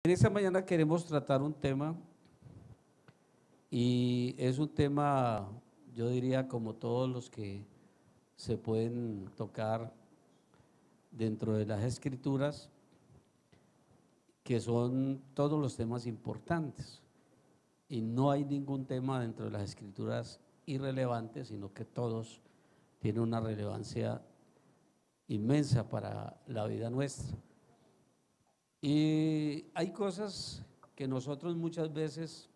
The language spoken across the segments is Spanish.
En esta mañana queremos tratar un tema y es un tema, yo diría, como todos los que se pueden tocar dentro de las escrituras, que son todos los temas importantes. Y no hay ningún tema dentro de las escrituras irrelevante, sino que todos tienen una relevancia inmensa para la vida nuestra. Y hay cosas que nosotros muchas veces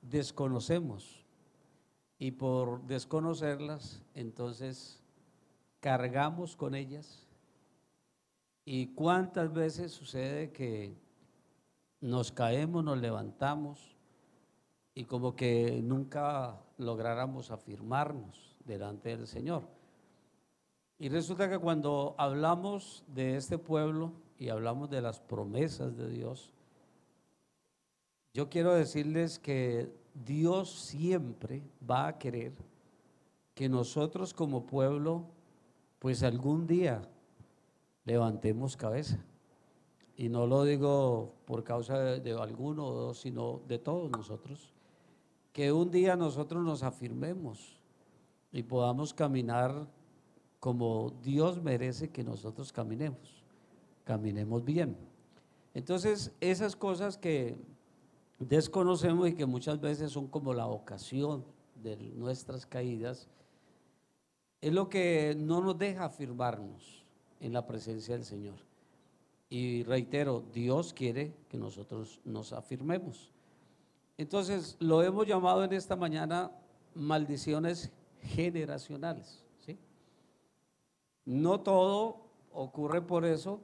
desconocemos y por desconocerlas, entonces cargamos con ellas. ¿Y cuántas veces sucede que nos caemos, nos levantamos y como que nunca lográramos afirmarnos delante del Señor? Y resulta que cuando hablamos de este pueblo y hablamos de las promesas de Dios, yo quiero decirles que Dios siempre va a querer que nosotros como pueblo, pues algún día levantemos cabeza. Y no lo digo por causa de alguno o dos, sino de todos nosotros. Que un día nosotros nos afirmemos y podamos caminar como Dios merece que nosotros caminemos bien. Entonces, esas cosas que desconocemos y que muchas veces son como la ocasión de nuestras caídas, es lo que no nos deja afirmarnos en la presencia del Señor. Y reitero, Dios quiere que nosotros nos afirmemos. Entonces, lo hemos llamado en esta mañana maldiciones generacionales, ¿sí? No todo ocurre por eso,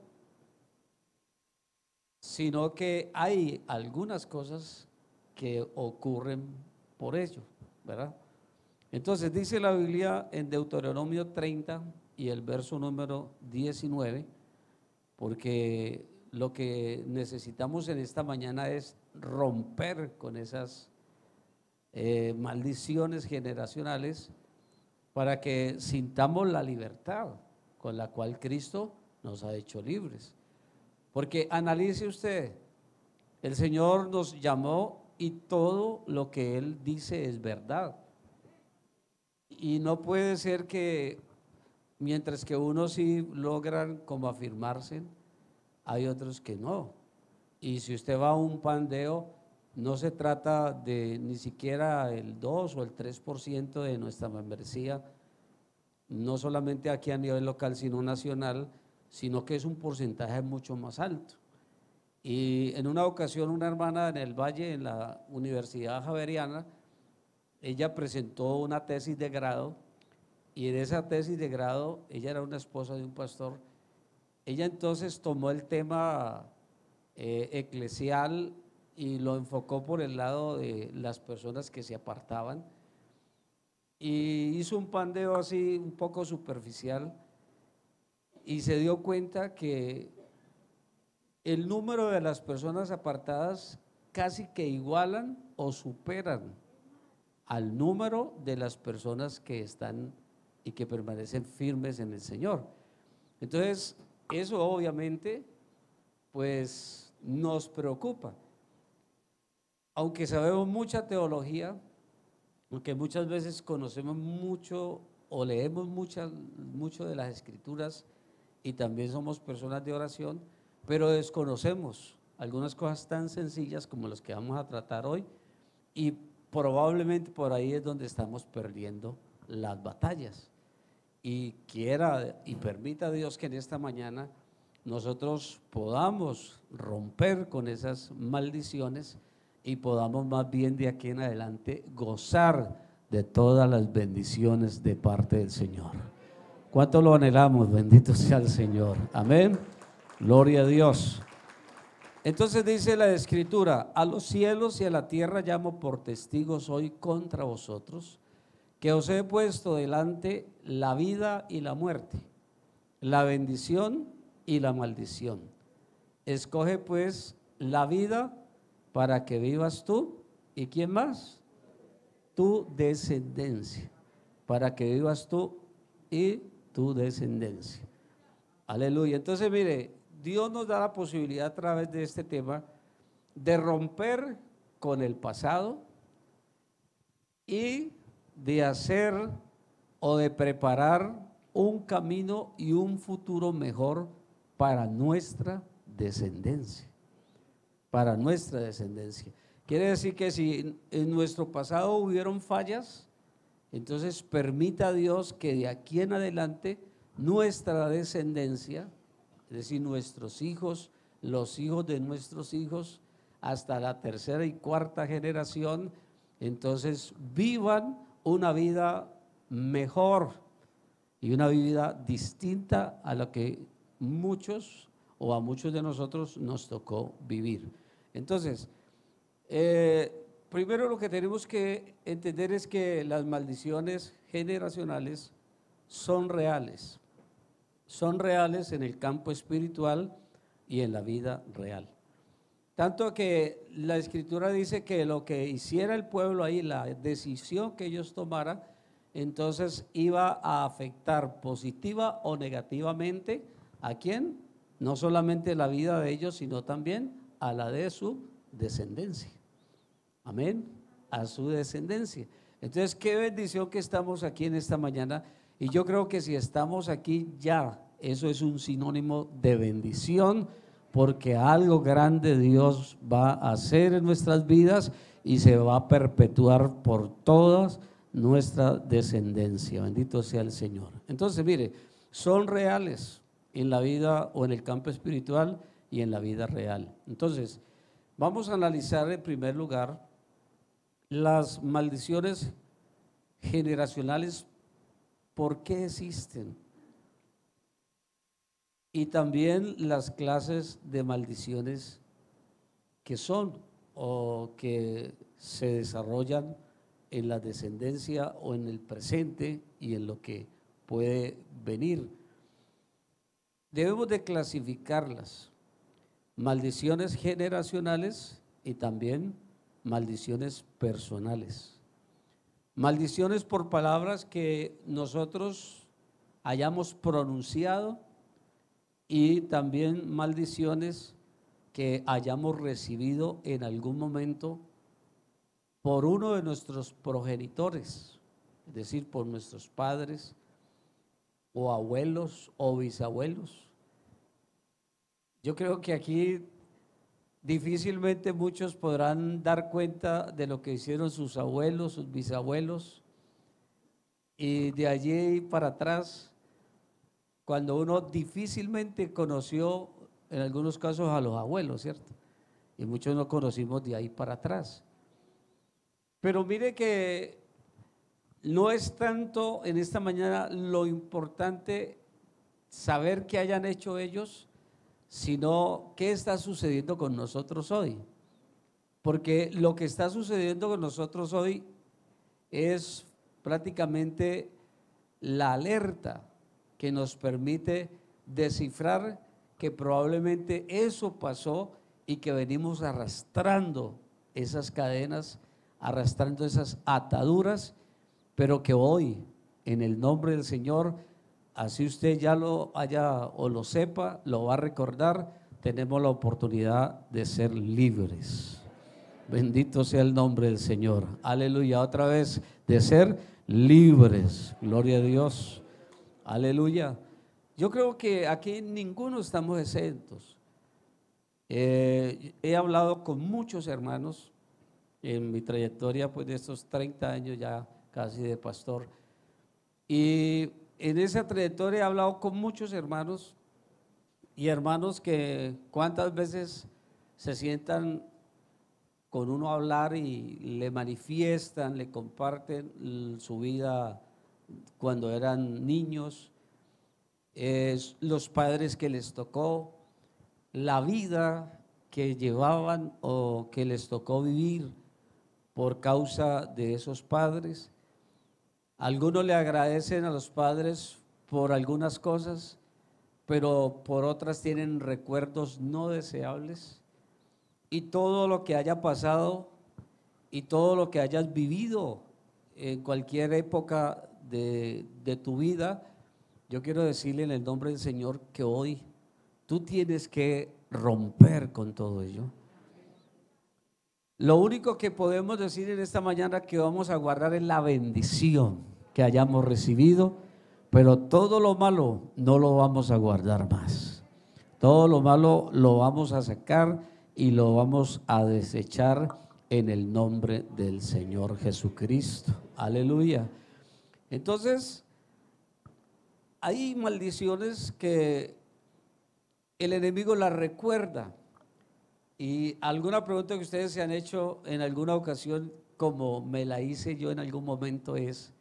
sino que hay algunas cosas que ocurren por ello, ¿verdad? Entonces dice la Biblia en Deuteronomio 30 y el verso número 19, porque lo que necesitamos en esta mañana es romper con esas maldiciones generacionales para que sintamos la libertad con la cual Cristo nos ha hecho libres. Porque analice usted, el Señor nos llamó y todo lo que Él dice es verdad. Y no puede ser que mientras que unos sí logran como afirmarse, hay otros que no. Y si usted va a un pandeo, no se trata de ni siquiera el 2 o el 3% de nuestra membresía, no solamente aquí a nivel local, sino nacional, sino que es un porcentaje mucho más alto. Y en una ocasión una hermana en el Valle, en la Universidad Javeriana, ella presentó una tesis de grado y en esa tesis de grado, ella era una esposa de un pastor, ella entonces tomó el tema eclesial y lo enfocó por el lado de las personas que se apartaban y hizo un pandeo así un poco superficial y se dio cuenta que el número de las personas apartadas casi que igualan o superan al número de las personas que están y que permanecen firmes en el Señor. Entonces, eso obviamente pues nos preocupa. Aunque sabemos mucha teología, aunque muchas veces conocemos mucho o leemos mucho de las escrituras y también somos personas de oración, pero desconocemos algunas cosas tan sencillas como las que vamos a tratar hoy y probablemente por ahí es donde estamos perdiendo las batallas. Y quiera y permita Dios que en esta mañana nosotros podamos romper con esas maldiciones y podamos más bien de aquí en adelante gozar de todas las bendiciones de parte del Señor. ¿Cuánto lo anhelamos? Bendito sea el Señor. Amén. Gloria a Dios. Entonces dice la Escritura: a los cielos y a la tierra llamo por testigos hoy contra vosotros, que os he puesto delante la vida y la muerte, la bendición y la maldición. Escoge pues la vida para que vivas tú, ¿y quién más? Tu descendencia, para que vivas tú y tu descendencia. Aleluya. Entonces mire, Dios nos da la posibilidad a través de este tema de romper con el pasado y de hacer o de preparar un camino y un futuro mejor para nuestra descendencia, para nuestra descendencia. Quiere decir que si en nuestro pasado hubieron fallas, entonces permita a Dios que de aquí en adelante nuestra descendencia, es decir, nuestros hijos, los hijos de nuestros hijos, hasta la tercera y cuarta generación, entonces vivan una vida mejor y una vida distinta a la que muchos o a muchos de nosotros nos tocó vivir. Entonces, primero lo que tenemos que entender es que las maldiciones generacionales son reales en el campo espiritual y en la vida real. Tanto que la Escritura dice que lo que hiciera el pueblo ahí, la decisión que ellos tomaran, entonces iba a afectar positiva o negativamente ¿a quién? No solamente la vida de ellos, sino también a la de su descendencia. Amén, a su descendencia. Entonces, qué bendición que estamos aquí en esta mañana. Y yo creo que si estamos aquí ya, eso es un sinónimo de bendición, porque algo grande Dios va a hacer en nuestras vidas y se va a perpetuar por toda nuestra descendencia. Bendito sea el Señor. Entonces, mire, son reales en la vida o en el campo espiritual y en la vida real. Entonces, vamos a analizar en primer lugar las maldiciones generacionales, ¿por qué existen? Y también las clases de maldiciones que son o que se desarrollan en la descendencia o en el presente y en lo que puede venir. Debemos de clasificarlas, maldiciones generacionales y también maldiciones personales. Maldiciones por palabras que nosotros hayamos pronunciado y también maldiciones que hayamos recibido en algún momento por uno de nuestros progenitores, es decir, por nuestros padres o abuelos o bisabuelos. Yo creo que aquí difícilmente muchos podrán dar cuenta de lo que hicieron sus abuelos, sus bisabuelos, y de allí para atrás, cuando uno difícilmente conoció, en algunos casos, a los abuelos, ¿cierto? Y muchos no conocimos de ahí para atrás. Pero mire que no es tanto en esta mañana lo importante saber qué hayan hecho ellos, sino qué está sucediendo con nosotros hoy. Porque lo que está sucediendo con nosotros hoy es prácticamente la alerta que nos permite descifrar que probablemente eso pasó y que venimos arrastrando esas cadenas, arrastrando esas ataduras, pero que hoy, en el nombre del Señor, así usted ya lo haya o lo sepa, lo va a recordar, tenemos la oportunidad de ser libres. Bendito sea el nombre del Señor. Aleluya. Otra vez, de ser libres. Gloria a Dios. Aleluya. Yo creo que aquí ninguno estamos exentos. He hablado con muchos hermanos en mi trayectoria, pues de estos 30 años ya casi de pastor. Y en esa trayectoria he hablado con muchos hermanos y hermanos que cuántas veces se sientan con uno a hablar y le manifiestan, le comparten su vida cuando eran niños, los padres que les tocó, la vida que llevaban o que les tocó vivir por causa de esos padres. Algunos le agradecen a los padres por algunas cosas, pero por otras tienen recuerdos no deseables. Y todo lo que haya pasado y todo lo que hayas vivido en cualquier época de tu vida, yo quiero decirle en el nombre del Señor que hoy tú tienes que romper con todo ello. Lo único que podemos decir en esta mañana que vamos a guardar es la bendición que hayamos recibido, pero todo lo malo no lo vamos a guardar más. Todo lo malo lo vamos a sacar y lo vamos a desechar en el nombre del Señor Jesucristo. Aleluya. Entonces, hay maldiciones que el enemigo las recuerda. Y alguna pregunta que ustedes se han hecho en alguna ocasión, como me la hice yo en algún momento, es: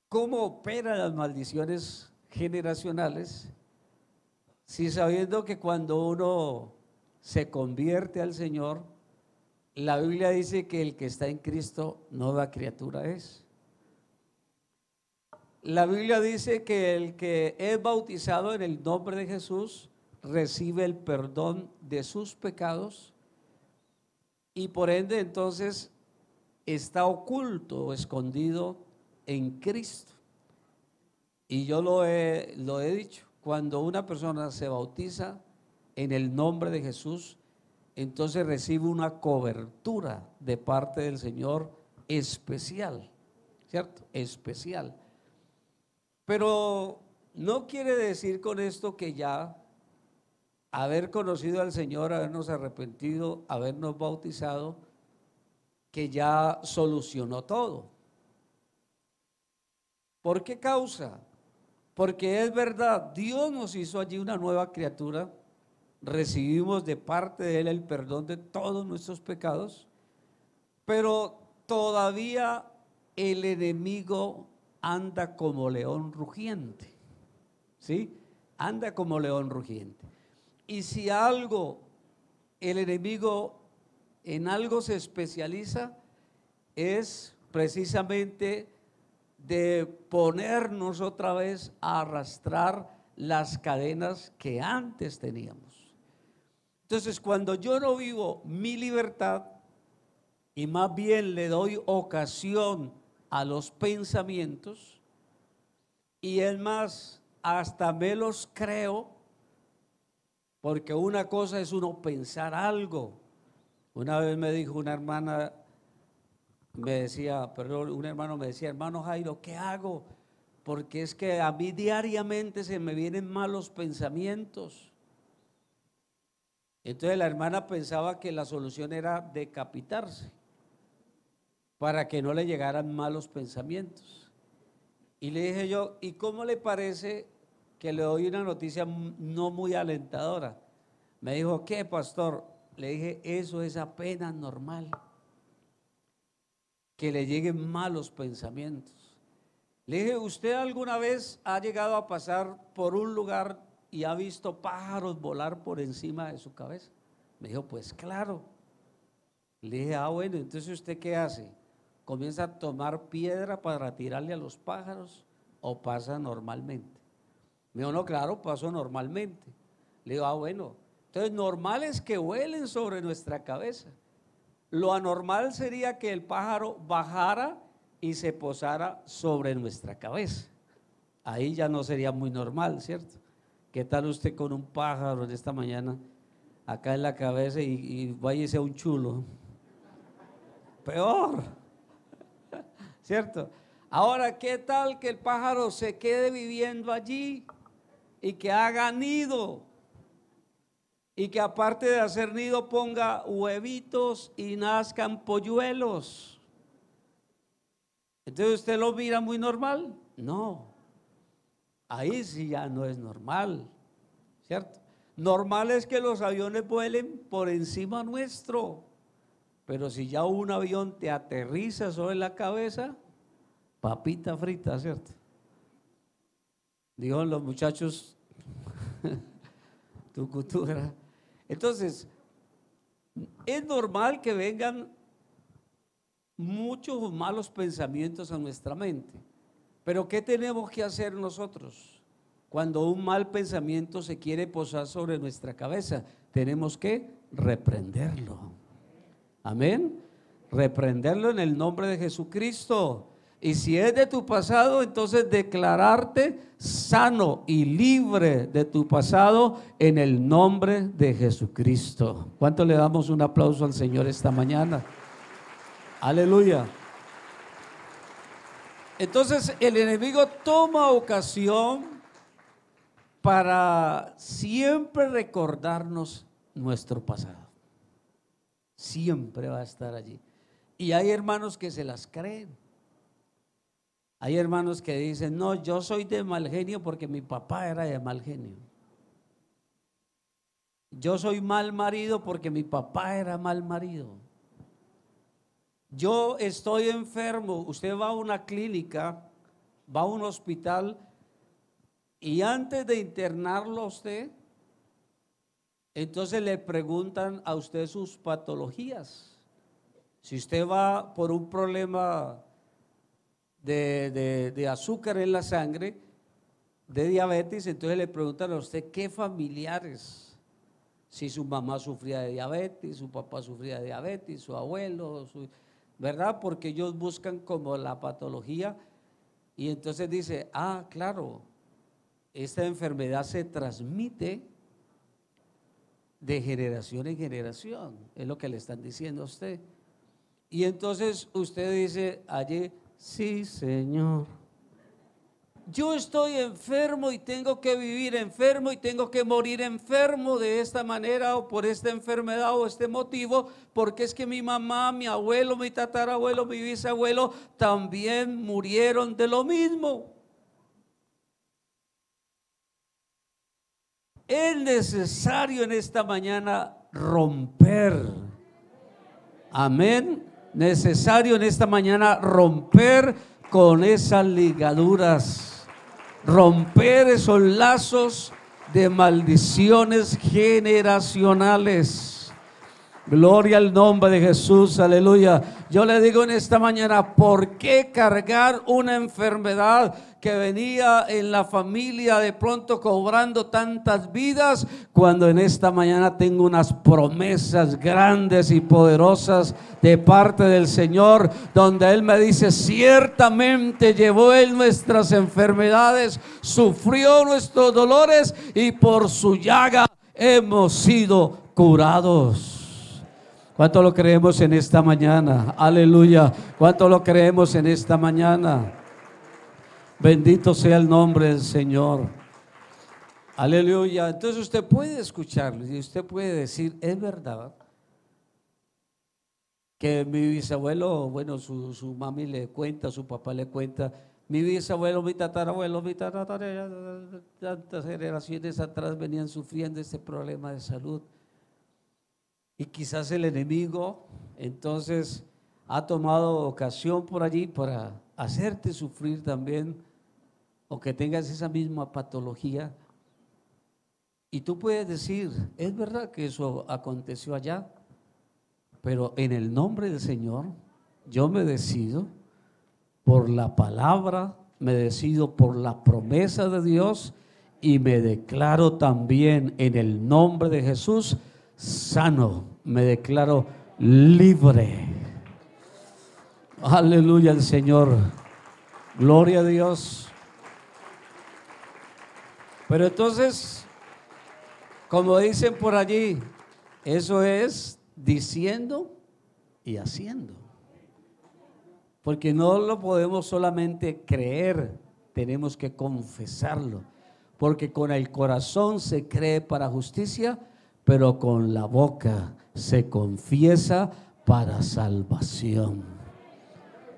¿cómo operan las maldiciones generacionales? Si sabiendo que cuando uno se convierte al Señor, la Biblia dice que el que está en Cristo nueva criatura es. La Biblia dice que el que es bautizado en el nombre de Jesús recibe el perdón de sus pecados y por ende entonces está oculto o escondido en Cristo. Y yo lo he dicho, cuando una persona se bautiza en el nombre de Jesús, entonces recibe una cobertura de parte del Señor especial, ¿cierto? Especial. Pero no quiere decir con esto que ya haber conocido al Señor, habernos arrepentido, habernos bautizado, que ya solucionó todo. ¿Por qué causa? Porque es verdad, Dios nos hizo allí una nueva criatura, recibimos de parte de Él el perdón de todos nuestros pecados, pero todavía el enemigo anda como león rugiente, ¿sí? Anda como león rugiente. Y si algo, el enemigo en algo se especializa, es precisamente de ponernos otra vez a arrastrar las cadenas que antes teníamos. Entonces, cuando yo no vivo mi libertad y más bien le doy ocasión a los pensamientos, y es más, hasta me los creo, porque una cosa es uno pensar algo. Una vez me dijo una hermana, un hermano me decía: hermano Jairo, ¿qué hago? Porque es que a mí diariamente se me vienen malos pensamientos. Entonces la hermana pensaba que la solución era decapitarse para que no le llegaran malos pensamientos. Y le dije yo: ¿y cómo le parece que le doy una noticia no muy alentadora? Me dijo: ¿qué, pastor? Le dije: eso es apenas normal, que le lleguen malos pensamientos. Le dije: ¿usted alguna vez ha llegado a pasar por un lugar y ha visto pájaros volar por encima de su cabeza? Me dijo: pues claro. Le dije: ah, bueno, entonces ¿usted qué hace? ¿Comienza a tomar piedra para tirarle a los pájaros o pasa normalmente? Me dijo: no, claro, paso normalmente. Le digo: ah, bueno, entonces normal es que vuelen sobre nuestra cabeza. Lo anormal sería que el pájaro bajara y se posara sobre nuestra cabeza. Ahí ya no sería muy normal, ¿cierto? ¿Qué tal usted con un pájaro en esta mañana acá en la cabeza y vaya y sea un chulo? Peor, ¿cierto? Ahora, ¿qué tal que el pájaro se quede viviendo allí y que haga nido? Y que aparte de hacer nido ponga huevitos y nazcan polluelos. Entonces usted lo mira muy normal. No, ahí sí ya no es normal, ¿cierto? Normal es que los aviones vuelen por encima nuestro, pero si ya un avión te aterriza sobre la cabeza, papita frita, ¿cierto? Dijeron los muchachos tu cultura. Entonces, es normal que vengan muchos malos pensamientos a nuestra mente, pero ¿qué tenemos que hacer nosotros? Cuando un mal pensamiento se quiere posar sobre nuestra cabeza, tenemos que reprenderlo. Amén. Reprenderlo en el nombre de Jesucristo. Y si es de tu pasado, entonces declararte sano y libre de tu pasado en el nombre de Jesucristo. ¿Cuánto le damos un aplauso al Señor esta mañana? Aleluya. Entonces el enemigo toma ocasión para siempre recordarnos nuestro pasado. Siempre va a estar allí. Y hay hermanos que se las creen. Hay hermanos que dicen, no, yo soy de mal genio porque mi papá era de mal genio. Yo soy mal marido porque mi papá era mal marido. Yo estoy enfermo. Usted va a una clínica, va a un hospital y antes de internarlo a usted, entonces le preguntan a usted sus patologías. Si usted va por un problema de azúcar en la sangre, de diabetes, entonces le preguntan a usted qué familiares, si su mamá sufría de diabetes, su papá sufría de diabetes, su abuelo, ¿verdad? Porque ellos buscan como la patología y entonces dice, ah, claro, esta enfermedad se transmite de generación en generación, es lo que le están diciendo a usted. Y entonces usted dice allí, sí, Señor, yo estoy enfermo y tengo que vivir enfermo y tengo que morir enfermo de esta manera o por esta enfermedad o este motivo, porque es que mi mamá, mi abuelo, mi tatarabuelo, mi bisabuelo también murieron de lo mismo. Es necesario en esta mañana romper. Amén. Necesario en esta mañana romper con esas ligaduras, romper esos lazos de maldiciones generacionales. Gloria al nombre de Jesús, aleluya. Yo le digo en esta mañana, ¿por qué cargar una enfermedad que venía en la familia de pronto cobrando tantas vidas, cuando en esta mañana tengo unas promesas grandes y poderosas de parte del Señor, donde Él me dice, ciertamente llevó Él nuestras enfermedades, sufrió nuestros dolores y por su llaga hemos sido curados? ¿Cuánto lo creemos en esta mañana? Aleluya. ¿Cuánto lo creemos en esta mañana? Bendito sea el nombre del Señor. Aleluya. Entonces usted puede escucharlo y usted puede decir, es verdad que mi bisabuelo, bueno, su mami le cuenta, su papá le cuenta, mi bisabuelo, mi tatarabuelo, tantas generaciones atrás venían sufriendo este problema de salud. Y quizás el enemigo entonces ha tomado ocasión por allí para hacerte sufrir también, o que tengas esa misma patología. Y tú puedes decir, es verdad que eso aconteció allá, pero en el nombre del Señor yo me decido por la palabra, me decido por la promesa de Dios y me declaro también en el nombre de Jesús sano, me declaro libre. Aleluya al Señor, gloria a Dios. Pero entonces, como dicen por allí, eso es diciendo y haciendo, porque no lo podemos solamente creer, tenemos que confesarlo, porque con el corazón se cree para justicia, pero con la boca se confiesa para salvación.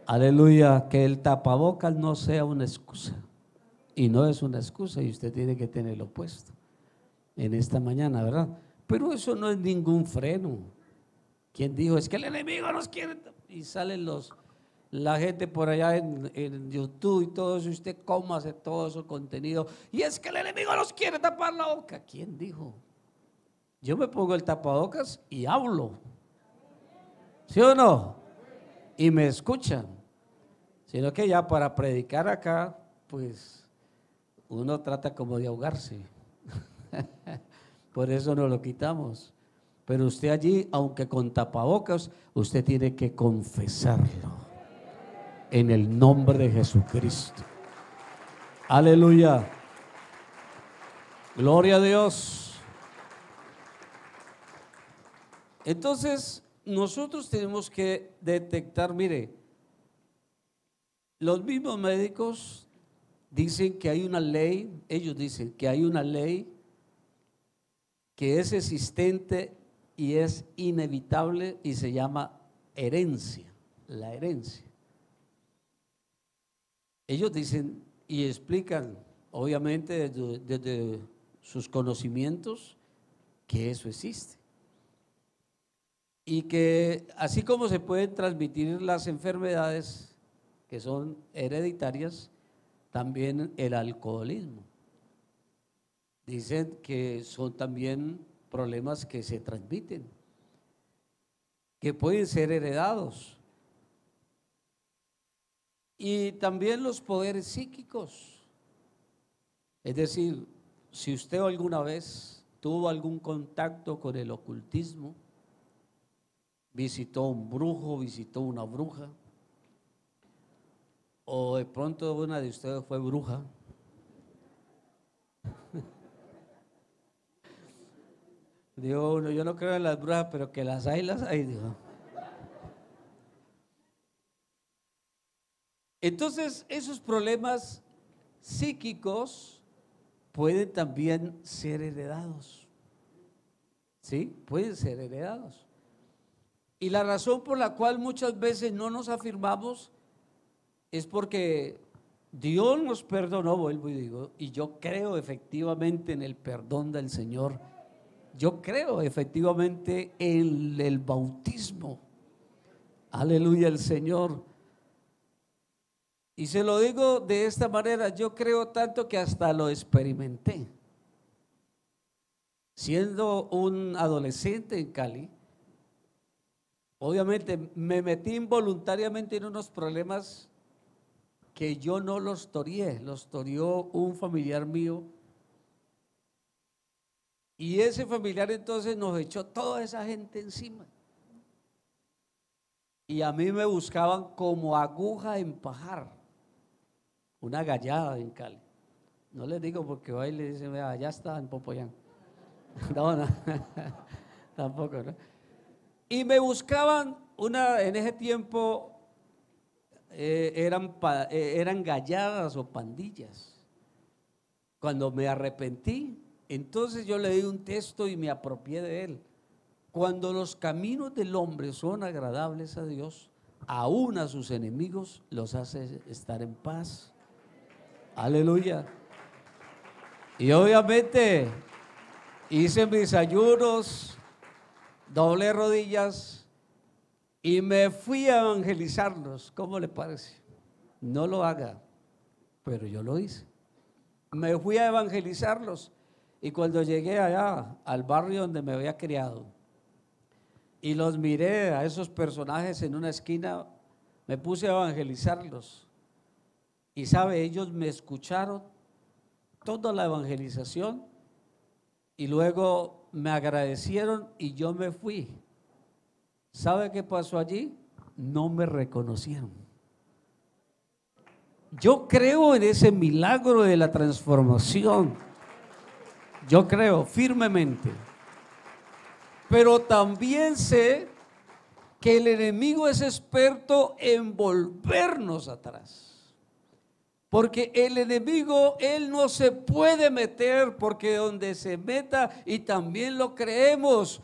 Aleluya, que el tapabocas no sea una excusa, y no es una excusa, y usted tiene que tenerlo puesto en esta mañana, ¿verdad? Pero eso no es ningún freno. ¿Quién dijo? Es que el enemigo nos quiere, y salen la gente por allá en YouTube y todo eso, y usted cómase todo ese contenido, y es que el enemigo nos quiere tapar la boca. ¿Quién dijo? Yo me pongo el tapabocas y hablo, ¿sí o no? Y me escuchan. Sino que ya para predicar acá, pues uno trata como de ahogarse. Por eso no lo quitamos. Pero usted allí, aunque con tapabocas, usted tiene que confesarlo. en el nombre de Jesucristo. Aleluya. Gloria a Dios. Entonces, nosotros tenemos que detectar, mire, los mismos médicos dicen que hay una ley, ellos dicen que hay una ley que es existente y es inevitable y se llama herencia, la herencia. Ellos dicen y explican, obviamente desde sus conocimientos, que eso existe. Y que así como se pueden transmitir las enfermedades que son hereditarias, también el alcoholismo. Dicen que son también problemas que se transmiten, que pueden ser heredados. Y también los poderes psíquicos. Es decir, si usted alguna vez tuvo algún contacto con el ocultismo, visitó un brujo, visitó una bruja, o de pronto una de ustedes fue bruja, digo uno, yo no creo en las brujas, pero que las hay, digo. Entonces, esos problemas psíquicos pueden también ser heredados. ¿Sí? Pueden ser heredados. Y la razón por la cual muchas veces no nos afirmamos es porque Dios nos perdonó, vuelvo y digo, y yo creo efectivamente en el perdón del Señor. Yo creo efectivamente en el bautismo. Aleluya al Señor. Y se lo digo de esta manera, yo creo tanto que hasta lo experimenté. Siendo un adolescente en Cali, obviamente me metí involuntariamente en unos problemas que yo no los toreé, los toreó un familiar mío. Y ese familiar entonces nos echó toda esa gente encima. Y a mí me buscaban como aguja en pajar, una gallada en Cali. No les digo porque hoy le dicen, vea, allá está en Popoyán. No, no, tampoco, ¿no? Y me buscaban en ese tiempo eran galladas o pandillas. Cuando me arrepentí, entonces yo leí un texto y me apropié de él. Cuando los caminos del hombre son agradables a Dios, aún a sus enemigos los hace estar en paz. Aleluya. Y obviamente hice mis ayunos, doblé rodillas y me fui a evangelizarlos. ¿Cómo le parece? No lo haga, pero yo lo hice. Me fui a evangelizarlos y cuando llegué allá al barrio donde me había criado y los miré a esos personajes en una esquina, me puse a evangelizarlos y sabe, ellos me escucharon toda la evangelización y luego me agradecieron y yo me fui. ¿Sabe qué pasó allí? No me reconocieron. Yo creo en ese milagro de la transformación. Yo creo firmemente. Pero también sé que el enemigo es experto en volvernos atrás. Porque el enemigo, él no se puede meter, porque donde se meta, y también lo creemos,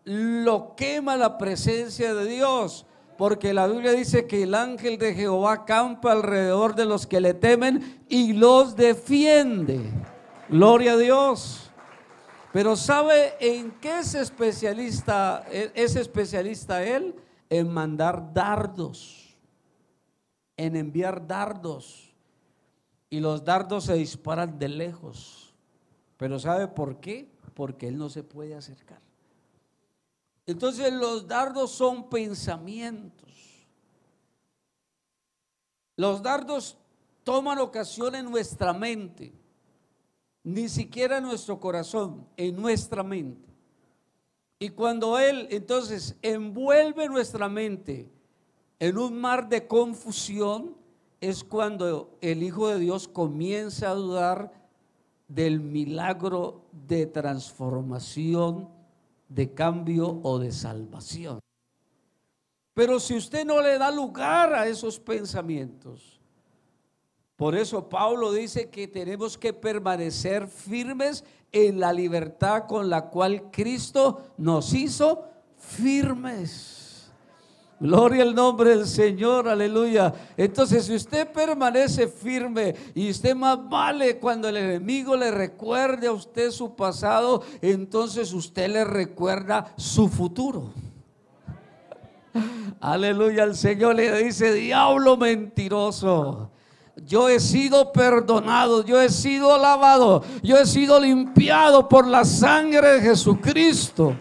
lo quema la presencia de Dios. Porque la Biblia dice que el ángel de Jehová campa alrededor de los que le temen y los defiende. Gloria a Dios. Pero ¿sabe en qué es especialista? Es especialista él en mandar dardos, en enviar dardos. Y los dardos se disparan de lejos. Pero ¿sabe por qué? Porque él no se puede acercar. Entonces los dardos son pensamientos. Los dardos toman ocasión en nuestra mente, ni siquiera en nuestro corazón, en nuestra mente. Y cuando él entonces envuelve nuestra mente En un mar de confusión es cuando el Hijo de Dios comienza a dudar del milagro de transformación, de cambio o de salvación. Pero si usted no le da lugar a esos pensamientos, por eso Pablo dice que tenemos que permanecer firmes en la libertad con la cual Cristo nos hizo firmes. Gloria al nombre del Señor, aleluya. Entonces, si usted permanece firme, y usted más vale cuando el enemigo le recuerde a usted su pasado, entonces usted le recuerda su futuro. Aleluya, el Señor le dice: diablo mentiroso, yo he sido perdonado, yo he sido lavado, yo he sido limpiado por la sangre de Jesucristo.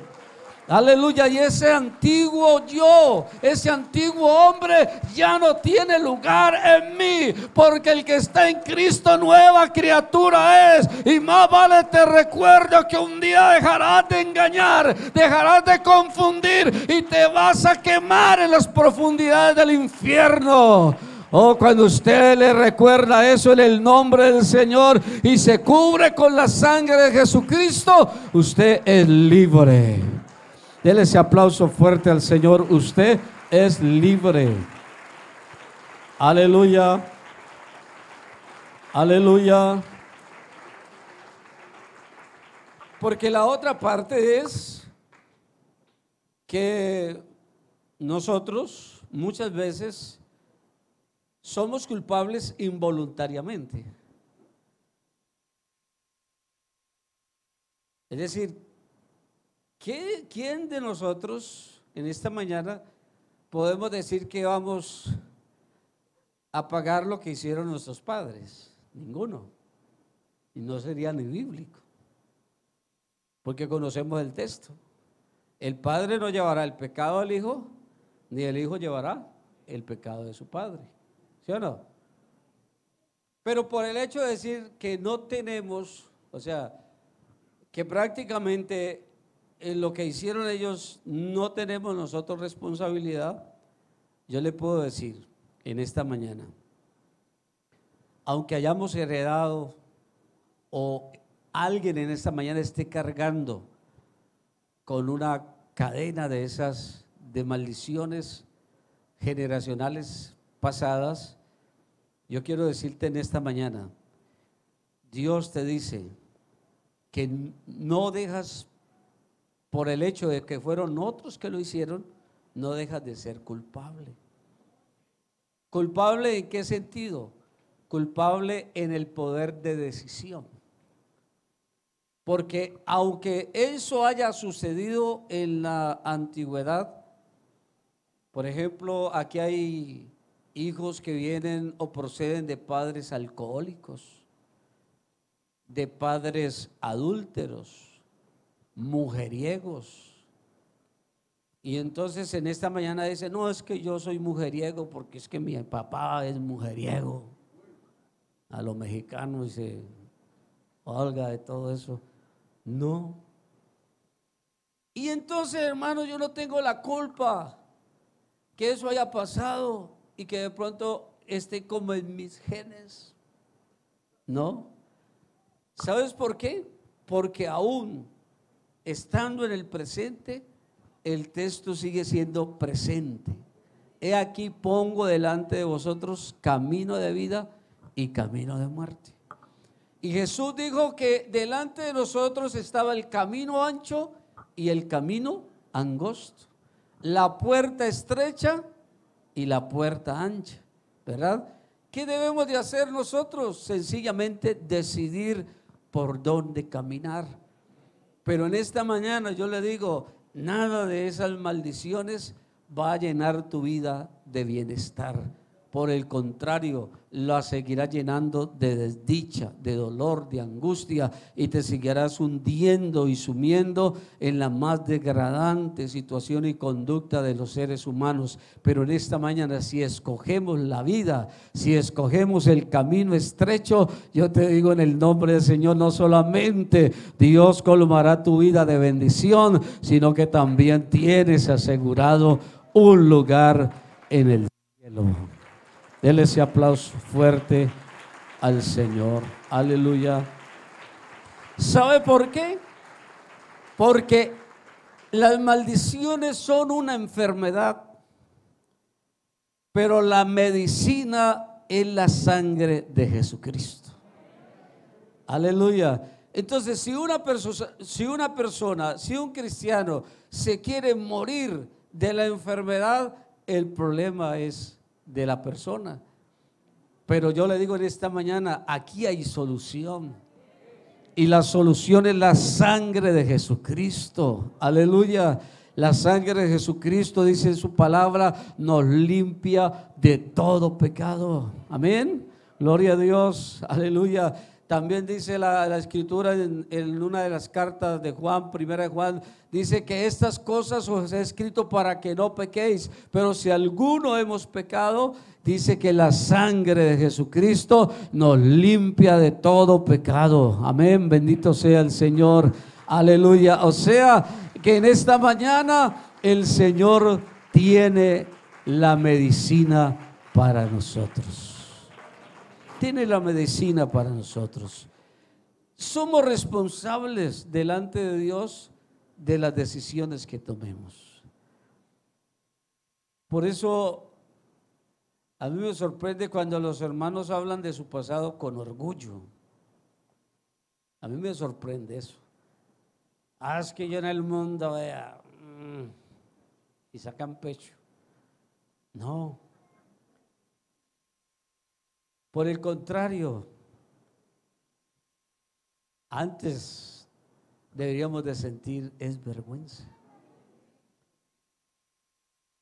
Aleluya, y ese antiguo yo, ese antiguo hombre ya no tiene lugar en mí, porque el que está en Cristo nueva criatura es. Y más vale te recuerdo que un día dejarás de engañar, dejarás de confundir y te vas a quemar en las profundidades del infierno. Oh, cuando usted le recuerda eso en el nombre del Señor y se cubre con la sangre de Jesucristo, usted es libre. Dele ese aplauso fuerte al Señor. Usted es libre. Aleluya. Aleluya. Porque la otra parte es que nosotros muchas veces somos culpables involuntariamente. Es decir, ¿quién de nosotros en esta mañana podemos decir que vamos a pagar lo que hicieron nuestros padres? Ninguno. Y no sería ni bíblico, porque conocemos el texto. El padre no llevará el pecado al hijo, ni el hijo llevará el pecado de su padre. ¿Sí o no? Pero por el hecho de decir que no tenemos, o sea, que prácticamente en lo que hicieron ellos no tenemos nosotros responsabilidad, yo le puedo decir en esta mañana, aunque hayamos heredado o alguien en esta mañana esté cargando con una cadena de esas de maldiciones generacionales pasadas, yo quiero decirte en esta mañana, Dios te dice que no dejas, por el hecho de que fueron otros que lo hicieron, no dejas de ser culpable. ¿Culpable en qué sentido? Culpable en el poder de decisión. Porque aunque eso haya sucedido en la antigüedad, por ejemplo, aquí hay hijos que vienen o proceden de padres alcohólicos, de padres adúlteros, mujeriegos. Y entonces en esta mañana dice: no, es que yo soy mujeriego porque es que mi papá es mujeriego. A los mexicanos dice: Olga, de todo eso. No. Y entonces, hermano, yo no tengo la culpa que eso haya pasado y que de pronto esté como en mis genes. No. ¿Sabes por qué? Porque aún estando en el presente, el texto sigue siendo presente. He aquí pongo delante de vosotros camino de vida y camino de muerte. Y Jesús dijo que delante de nosotros estaba el camino ancho y el camino angosto, la puerta estrecha y la puerta ancha, ¿verdad? ¿Qué debemos de hacer nosotros? Sencillamente decidir por dónde caminar. Pero en esta mañana yo le digo, nada de esas maldiciones va a llenar tu vida de bienestar. Por el contrario, la seguirá llenando de desdicha, de dolor, de angustia, y te seguirás hundiendo y sumiendo en la más degradante situación y conducta de los seres humanos. Pero en esta mañana, si escogemos la vida, si escogemos el camino estrecho, yo te digo en el nombre del Señor, no solamente Dios colmará tu vida de bendición, sino que también tienes asegurado un lugar en el cielo. Dele ese aplauso fuerte al Señor. Aleluya. ¿Sabe por qué? Porque las maldiciones son una enfermedad, pero la medicina es la sangre de Jesucristo. Aleluya. Entonces, si un cristiano se quiere morir de la enfermedad, el problema es de la persona. Pero yo le digo en esta mañana, aquí hay solución. Y la solución es la sangre de Jesucristo. Aleluya. La sangre de Jesucristo, dice en su palabra, nos limpia de todo pecado. Amén. Gloria a Dios. Aleluya. También dice la escritura en una de las cartas de Juan, primera de Juan, dice que estas cosas os he escrito para que no pequéis, pero si alguno hemos pecado, dice que la sangre de Jesucristo nos limpia de todo pecado. Amén, bendito sea el Señor. Aleluya. O sea que en esta mañana el Señor tiene la medicina para nosotros. Tiene la medicina para nosotros. Somos responsables delante de Dios de las decisiones que tomemos. Por eso a mí me sorprende cuando los hermanos hablan de su pasado con orgullo. A mí me sorprende eso. Es que yo en el mundo vea, y sacan pecho. No. Por el contrario, antes deberíamos de sentir es vergüenza.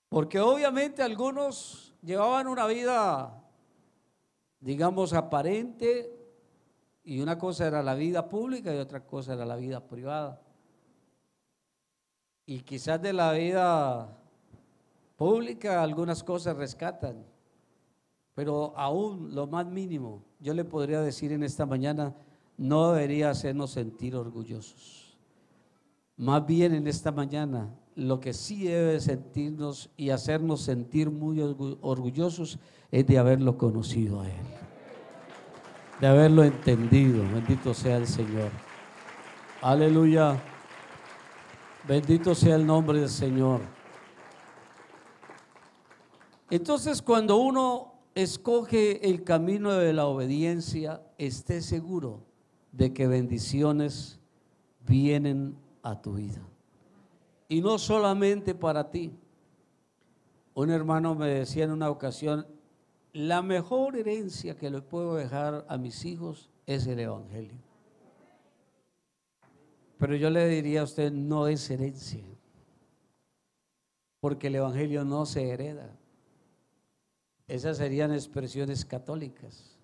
Porque obviamente algunos llevaban una vida, digamos, aparente, y una cosa era la vida pública y otra cosa era la vida privada. Y quizás de la vida pública algunas cosas rescatan, pero aún lo más mínimo, yo le podría decir en esta mañana, no debería hacernos sentir orgullosos. Más bien en esta mañana, lo que sí debe sentirnos y hacernos sentir muy orgullosos es de haberlo conocido a Él, de haberlo entendido. Bendito sea el Señor. Aleluya. Bendito sea el nombre del Señor. Entonces, cuando uno escoge el camino de la obediencia, esté seguro de que bendiciones vienen a tu vida. Y no solamente para ti. Un hermano me decía en una ocasión, la mejor herencia que le puedo dejar a mis hijos es el Evangelio. Pero yo le diría a usted, no es herencia, porque el Evangelio no se hereda. Esas serían expresiones católicas.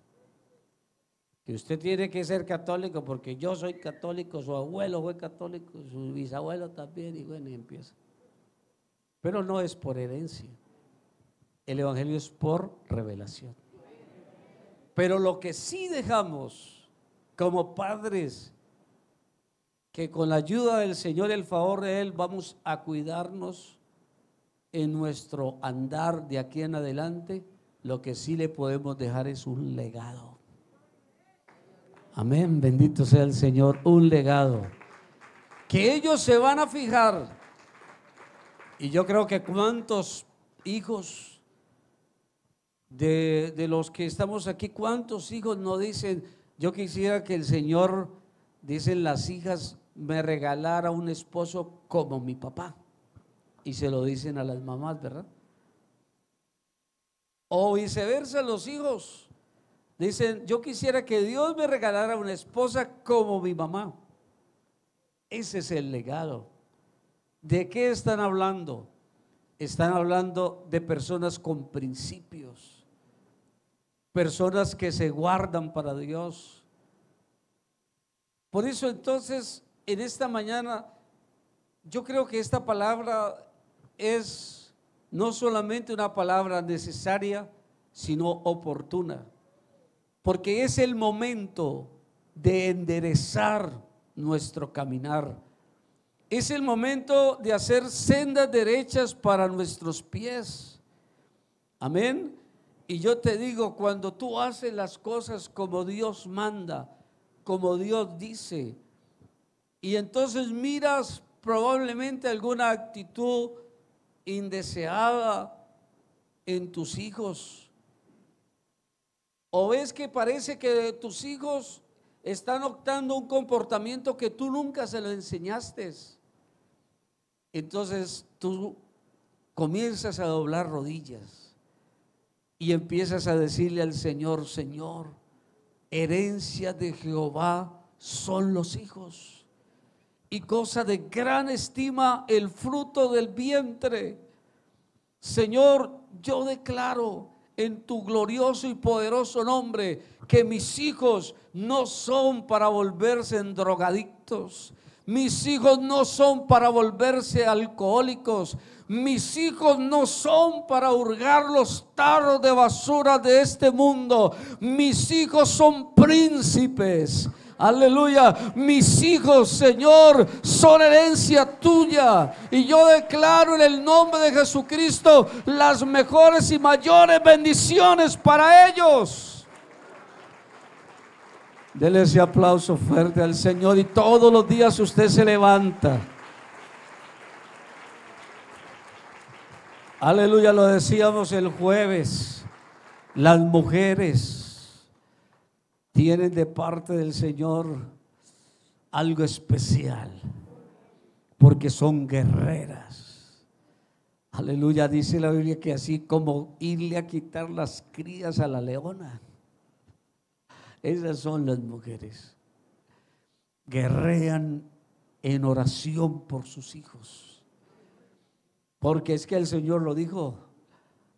Que usted tiene que ser católico porque yo soy católico, su abuelo fue católico, su bisabuelo también, y bueno, y empieza. Pero no es por herencia. El Evangelio es por revelación. Pero lo que sí dejamos como padres, que con la ayuda del Señor, el favor de Él, vamos a cuidarnos en nuestro andar de aquí en adelante, lo que sí le podemos dejar es un legado. Amén, bendito sea el Señor, un legado que ellos se van a fijar. Y yo creo que cuántos hijos de los que estamos aquí, cuántos hijos no dicen, yo quisiera que el Señor, dicen las hijas, me regalara un esposo como mi papá, y se lo dicen a las mamás, ¿verdad? O viceversa, los hijos dicen, yo quisiera que Dios me regalara una esposa como mi mamá. Ese es el legado. ¿De qué están hablando? Están hablando de personas con principios, personas que se guardan para Dios. Por eso entonces, en esta mañana, yo creo que esta palabra es no solamente una palabra necesaria, sino oportuna, porque es el momento de enderezar nuestro caminar. Es el momento de hacer sendas derechas para nuestros pies. Amén. Y yo te digo, cuando tú haces las cosas como Dios manda, como Dios dice, y entonces miras probablemente alguna actitud indeseada en tus hijos, o ves que parece que tus hijos están optando un comportamiento que tú nunca se lo enseñaste, entonces tú comienzas a doblar rodillas y empiezas a decirle al Señor: Señor, herencia de Jehová son los hijos, y cosa de gran estima el fruto del vientre. Señor, yo declaro en tu glorioso y poderoso nombre que mis hijos no son para volverse en drogadictos. Mis hijos no son para volverse alcohólicos. Mis hijos no son para hurgar los tarros de basura de este mundo. Mis hijos son príncipes. Aleluya. Mis hijos, Señor, son herencia tuya. Y yo declaro en el nombre de Jesucristo las mejores y mayores bendiciones para ellos. Dele ese aplauso fuerte al Señor. Y todos los días usted se levanta. Aleluya, lo decíamos el jueves. Las mujeres tienen de parte del Señor algo especial, porque son guerreras. Aleluya, dice la Biblia que así como irle a quitar las crías a la leona, esas son las mujeres. Guerrean en oración por sus hijos, porque es que el Señor lo dijo.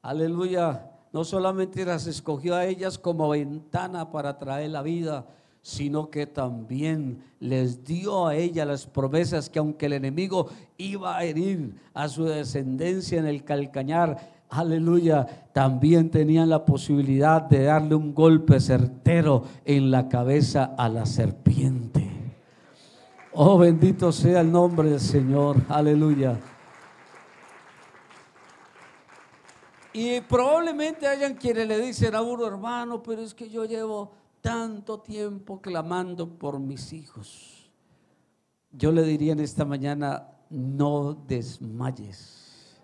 Aleluya. No solamente las escogió a ellas como ventana para traer la vida, sino que también les dio a ellas las promesas que aunque el enemigo iba a herir a su descendencia en el calcañar, aleluya, también tenían la posibilidad de darle un golpe certero en la cabeza a la serpiente. Oh, bendito sea el nombre del Señor, aleluya. Y probablemente hayan quienes le dicen a uno: hermano, pero es que yo llevo tanto tiempo clamando por mis hijos. Yo le diría en esta mañana: no desmayes.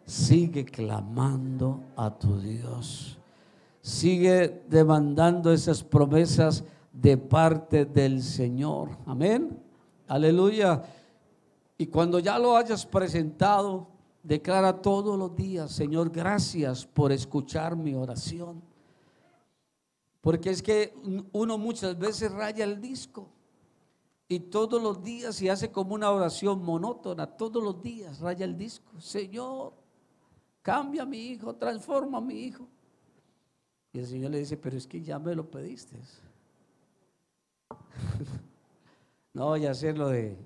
Sigue clamando a tu Dios. Sigue demandando esas promesas de parte del Señor. Amén. Aleluya. Y cuando ya lo hayas presentado, declara todos los días: Señor, gracias por escuchar mi oración. Porque es que uno muchas veces raya el disco y todos los días, y hace como una oración monótona, todos los días raya el disco: Señor, cambia a mi hijo, transforma a mi hijo. Y el Señor le dice: pero es que ya me lo pediste. No voy a hacer lo de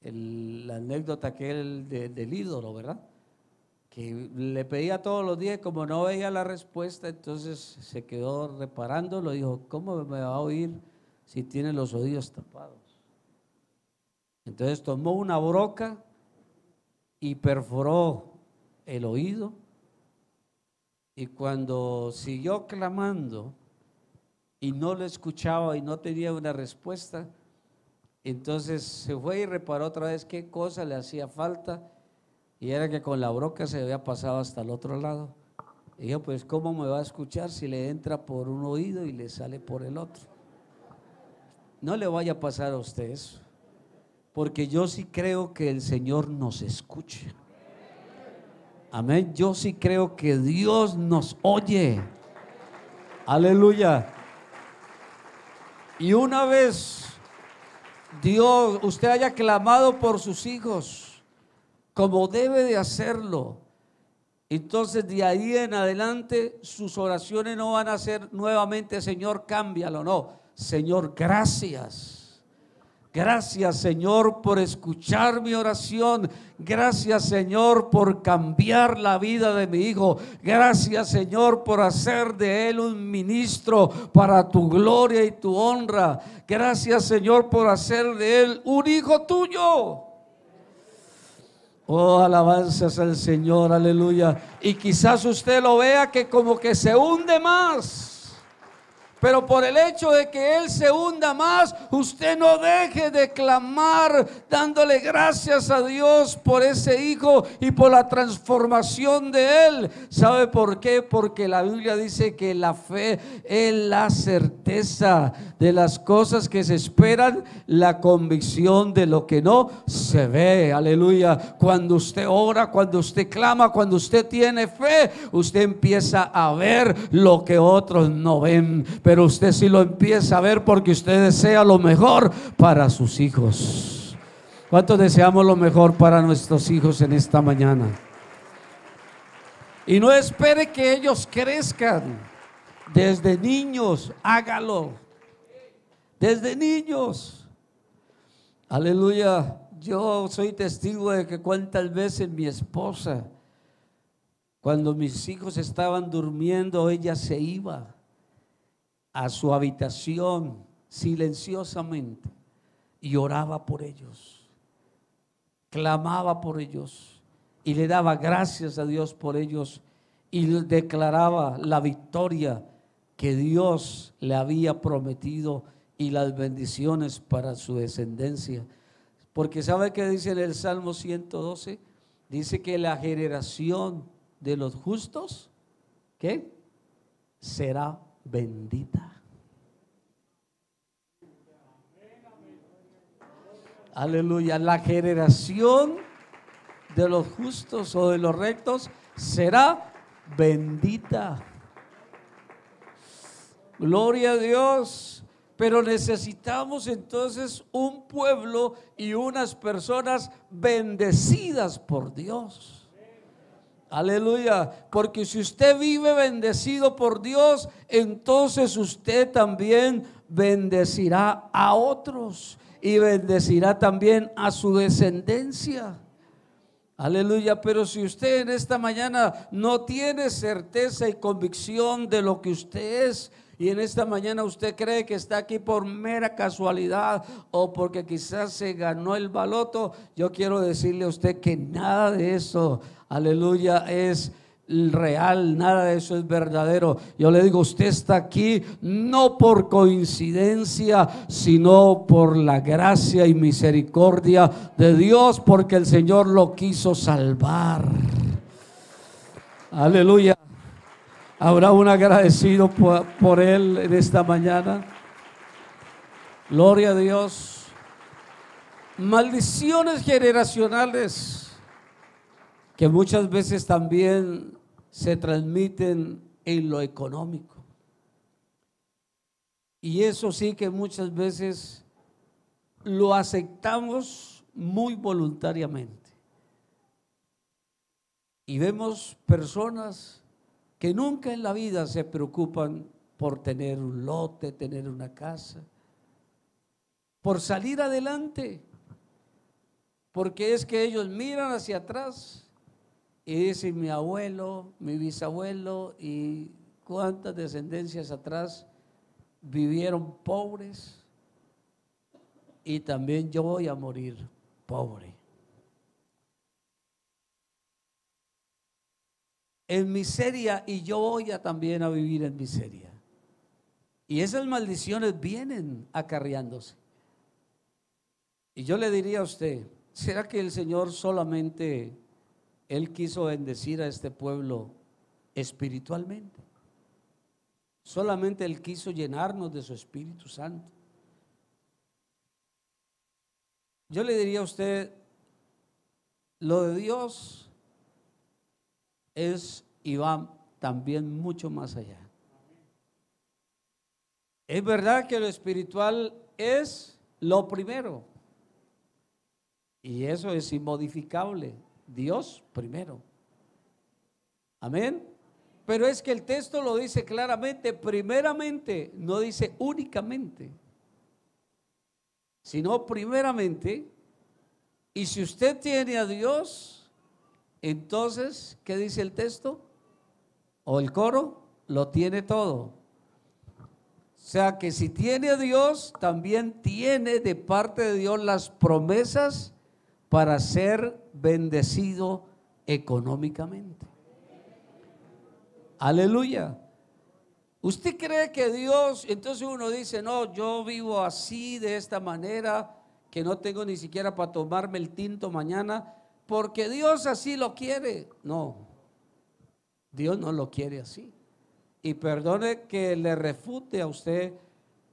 la anécdota del ídolo, ¿verdad? Que le pedía todos los días, como no veía la respuesta, entonces se quedó reparándolo. Dijo: ¿cómo me va a oír si tiene los oídos tapados? Entonces tomó una broca y perforó el oído, y cuando siguió clamando y no lo escuchaba y no tenía una respuesta, entonces se fue y reparó otra vez qué cosa le hacía falta, y era que con la broca se había pasado hasta el otro lado. Y dijo: pues ¿cómo me va a escuchar si le entra por un oído y le sale por el otro? No le vaya a pasar a usted eso, porque yo sí creo que el Señor nos escucha. Amén. Yo sí creo que Dios nos oye. Aleluya. Y una vez usted haya clamado por sus hijos como debe de hacerlo, entonces de ahí en adelante sus oraciones no van a ser nuevamente: Señor, cámbialo. No: Señor, gracias. Gracias, Señor, por escuchar mi oración. Gracias, Señor, por cambiar la vida de mi hijo. Gracias, Señor, por hacer de él un ministro para tu gloria y tu honra. Gracias, Señor, por hacer de él un hijo tuyo. Oh, alabanzas al Señor, aleluya. Y quizás usted lo vea que como que se hunde más. Pero por el hecho de que Él se hunda más, usted no deje de clamar, dándole gracias a Dios por ese hijo y por la transformación de Él. ¿Sabe por qué? Porque la Biblia dice que la fe es la certeza de las cosas que se esperan, la convicción de lo que no se ve. Aleluya. Cuando usted ora, cuando usted clama, cuando usted tiene fe, usted empieza a ver lo que otros no ven. Pero usted sí lo empieza a ver porque usted desea lo mejor para sus hijos. ¿Cuántos deseamos lo mejor para nuestros hijos en esta mañana? Y no espere que ellos crezcan. Desde niños, hágalo. Desde niños. Aleluya. Yo soy testigo de que cuántas veces mi esposa, cuando mis hijos estaban durmiendo, ella se iba a su habitación silenciosamente y oraba por ellos, clamaba por ellos y le daba gracias a Dios por ellos y declaraba la victoria que Dios le había prometido y las bendiciones para su descendencia. Porque ¿sabe qué dice en el Salmo 112? Dice que la generación de los justos, ¿qué? Será bendita. Aleluya. La generación de los justos o de los rectos será bendita. Gloria a Dios. Pero necesitamos entonces un pueblo y unas personas bendecidas por Dios. Aleluya, porque si usted vive bendecido por Dios, entonces usted también bendecirá a otros y bendecirá también a su descendencia. Aleluya, pero si usted en esta mañana no tiene certeza y convicción de lo que usted es, y en esta mañana usted cree que está aquí por mera casualidad o porque quizás se ganó el baloto, yo quiero decirle a usted que nada de eso, aleluya, es real, nada de eso es verdadero. Yo le digo, usted está aquí no por coincidencia, sino por la gracia y misericordia de Dios, porque el Señor lo quiso salvar. Aleluya. ¿Habrá un agradecido por él en esta mañana? Gloria a Dios. Maldiciones generacionales que muchas veces también se transmiten en lo económico. Y eso sí que muchas veces lo aceptamos muy voluntariamente. Y vemos personas que nunca en la vida se preocupan por tener un lote, tener una casa, por salir adelante, porque es que ellos miran hacia atrás y dicen: mi abuelo, mi bisabuelo y cuántas descendencias atrás vivieron pobres y también yo voy a morir pobre. En miseria, y yo voy a también a vivir en miseria. Y esas maldiciones vienen acarreándose. Y yo le diría a usted, ¿será que el Señor solamente Él quiso bendecir a este pueblo espiritualmente? Solamente Él quiso llenarnos de su Espíritu Santo. Yo le diría a usted, lo de Dios es y va también mucho más allá. Es verdad que lo espiritual es lo primero y eso es inmodificable. Dios primero. Amén. Pero es que el texto lo dice claramente, primeramente, no dice únicamente, sino primeramente. Y si usted tiene a Dios, entonces, ¿qué dice el texto? O el coro, lo tiene todo. O sea que si tiene a Dios, también tiene de parte de Dios las promesas para ser bendecido económicamente. Aleluya. ¿Usted cree que Dios, entonces uno dice, no, yo vivo así, de esta manera, que no tengo ni siquiera para tomarme el tinto mañana, porque Dios así lo quiere? No, Dios no lo quiere así. Y perdone que le refute a usted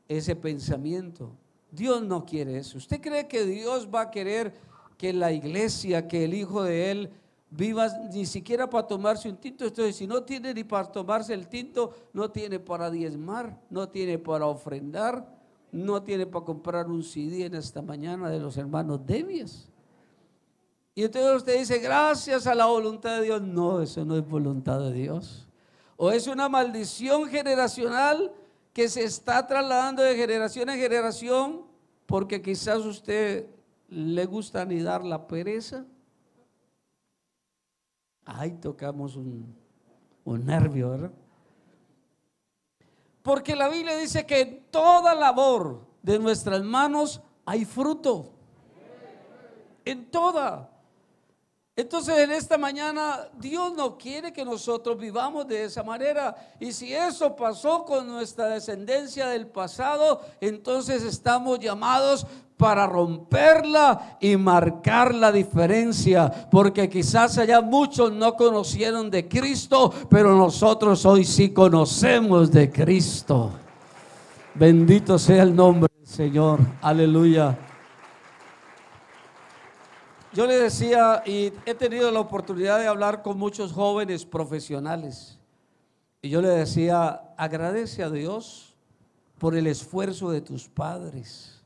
ese pensamiento. Dios no quiere eso. ¿Usted cree que Dios va a querer que la iglesia, que el hijo de Él viva ni siquiera para tomarse un tinto? Entonces, si no tiene ni para tomarse el tinto, no tiene para diezmar, no tiene para ofrendar, no tiene para comprar un CD en esta mañana de los hermanos Debias. Y entonces usted dice, gracias a la voluntad de Dios. No, eso no es voluntad de Dios. O es una maldición generacional que se está trasladando de generación en generación, porque quizás a usted le gusta anidar la pereza. Ahí tocamos un nervio, ¿verdad? Porque la Biblia dice que en toda labor de nuestras manos hay fruto. En toda. Entonces en esta mañana Dios no quiere que nosotros vivamos de esa manera. Y si eso pasó con nuestra descendencia del pasado, entonces estamos llamados para romperla y marcar la diferencia. Porque quizás allá muchos no conocieron de Cristo, pero nosotros hoy sí conocemos de Cristo. Bendito sea el nombre del Señor. Aleluya. Yo le decía, y he tenido la oportunidad de hablar con muchos jóvenes profesionales, y yo le decía, agradece a Dios por el esfuerzo de tus padres,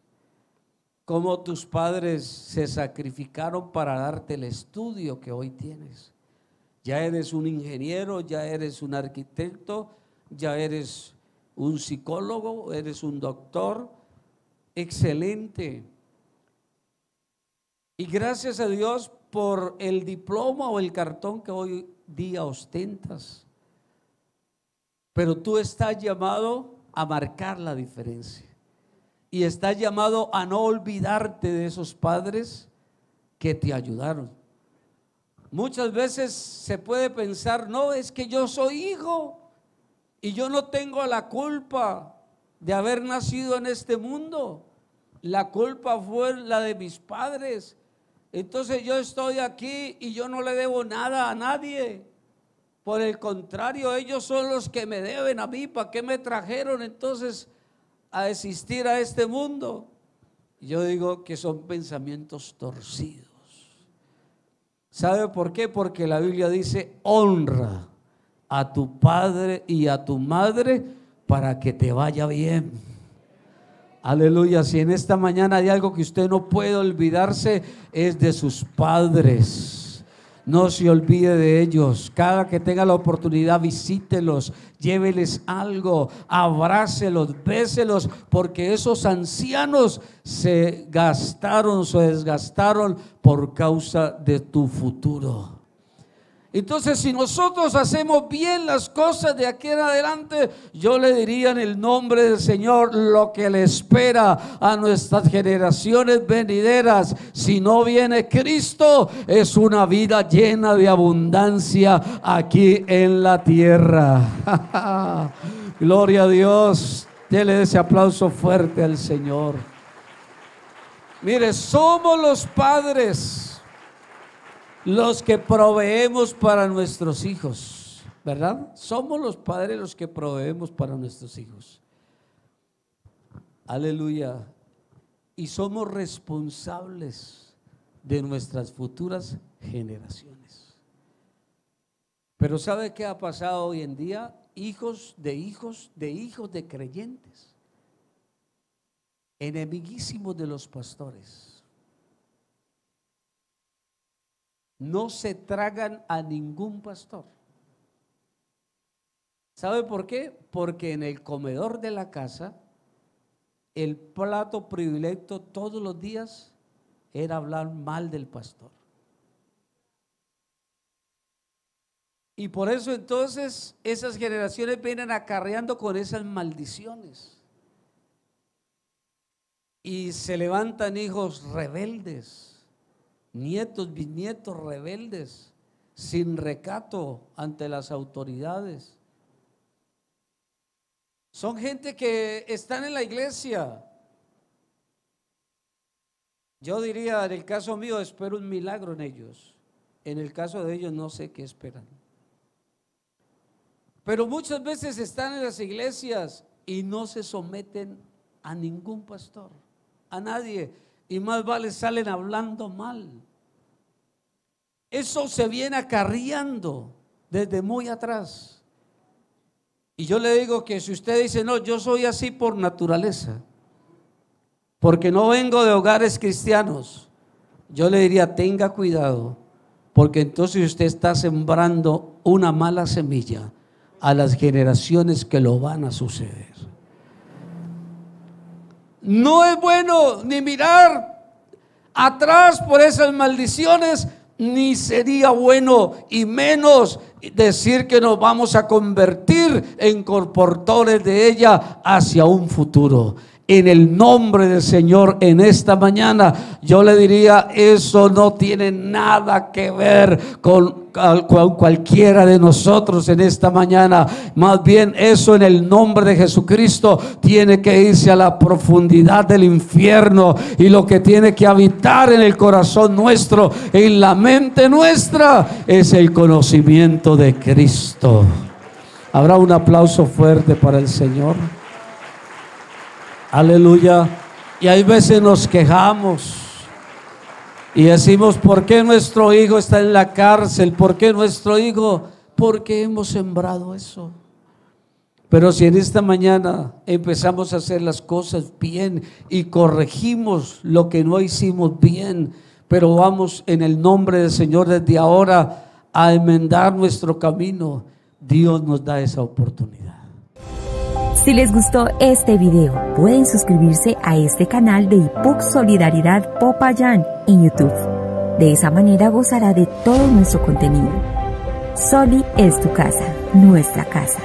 cómo tus padres se sacrificaron para darte el estudio que hoy tienes. Ya eres un ingeniero, ya eres un arquitecto, ya eres un psicólogo, eres un doctor, excelente. Y gracias a Dios por el diploma o el cartón que hoy día ostentas. Pero tú estás llamado a marcar la diferencia. Y estás llamado a no olvidarte de esos padres que te ayudaron. Muchas veces se puede pensar, no, es que yo soy hijo y yo no tengo la culpa de haber nacido en este mundo. La culpa fue la de mis padres. Entonces yo estoy aquí y yo no le debo nada a nadie. Por el contrario, ellos son los que me deben a mí. ¿Para qué me trajeron entonces a existir a este mundo? Yo digo que son pensamientos torcidos. ¿Sabe por qué? Porque la Biblia dice, honra a tu padre y a tu madre para que te vaya bien. Aleluya. Si en esta mañana hay algo que usted no puede olvidarse, es de sus padres. No se olvide de ellos. Cada que tenga la oportunidad, visítelos, lléveles algo, abrácelos, béselos, porque esos ancianos se gastaron, se desgastaron por causa de tu futuro. Entonces, si nosotros hacemos bien las cosas de aquí en adelante, yo le diría en el nombre del Señor lo que le espera a nuestras generaciones venideras. Si no viene Cristo, es una vida llena de abundancia aquí en la tierra. Gloria a Dios. Dele ese aplauso fuerte al Señor. Mire, somos los padres los que proveemos para nuestros hijos, ¿verdad? Somos los padres los que proveemos para nuestros hijos. Aleluya. Y somos responsables de nuestras futuras generaciones. Pero ¿sabe qué ha pasado hoy en día? Hijos de hijos de hijos de creyentes, enemiguísimos de los pastores. No se tragan a ningún pastor. ¿Sabe por qué? Porque en el comedor de la casa, el plato predilecto todos los días era hablar mal del pastor. Y por eso entonces esas generaciones vienen acarreando con esas maldiciones. Y se levantan hijos rebeldes, nietos, bisnietos rebeldes, sin recato ante las autoridades. Son gente que están en la iglesia. Yo diría, en el caso mío, espero un milagro en ellos. En el caso de ellos no sé qué esperan. Pero muchas veces están en las iglesias y no se someten a ningún pastor, a nadie, y más vale salen hablando mal. Eso se viene acarreando desde muy atrás. Y yo le digo que si usted dice, no, yo soy así por naturaleza, porque no vengo de hogares cristianos, yo le diría, tenga cuidado, porque entonces usted está sembrando una mala semilla a las generaciones que lo van a suceder. No es bueno ni mirar atrás por esas maldiciones, ni sería bueno, y menos decir que nos vamos a convertir en portadores de ella hacia un futuro. En el nombre del Señor, en esta mañana yo le diría, eso no tiene nada que ver con cualquiera de nosotros en esta mañana. Más bien eso, en el nombre de Jesucristo, tiene que irse a la profundidad del infierno, y lo que tiene que habitar en el corazón nuestro, en la mente nuestra, es el conocimiento de Cristo. ¿Habrá un aplauso fuerte para el Señor? Aleluya. Y hay veces nos quejamos y decimos, ¿por qué nuestro hijo está en la cárcel? ¿Por qué nuestro hijo? Porque hemos sembrado eso. Pero si en esta mañana empezamos a hacer las cosas bien y corregimos lo que no hicimos bien, pero vamos en el nombre del Señor desde ahora a enmendar nuestro camino, Dios nos da esa oportunidad. Si les gustó este video, pueden suscribirse a este canal de IPUC Solidaridad Popayán en YouTube. De esa manera gozará de todo nuestro contenido. Soli es tu casa, nuestra casa.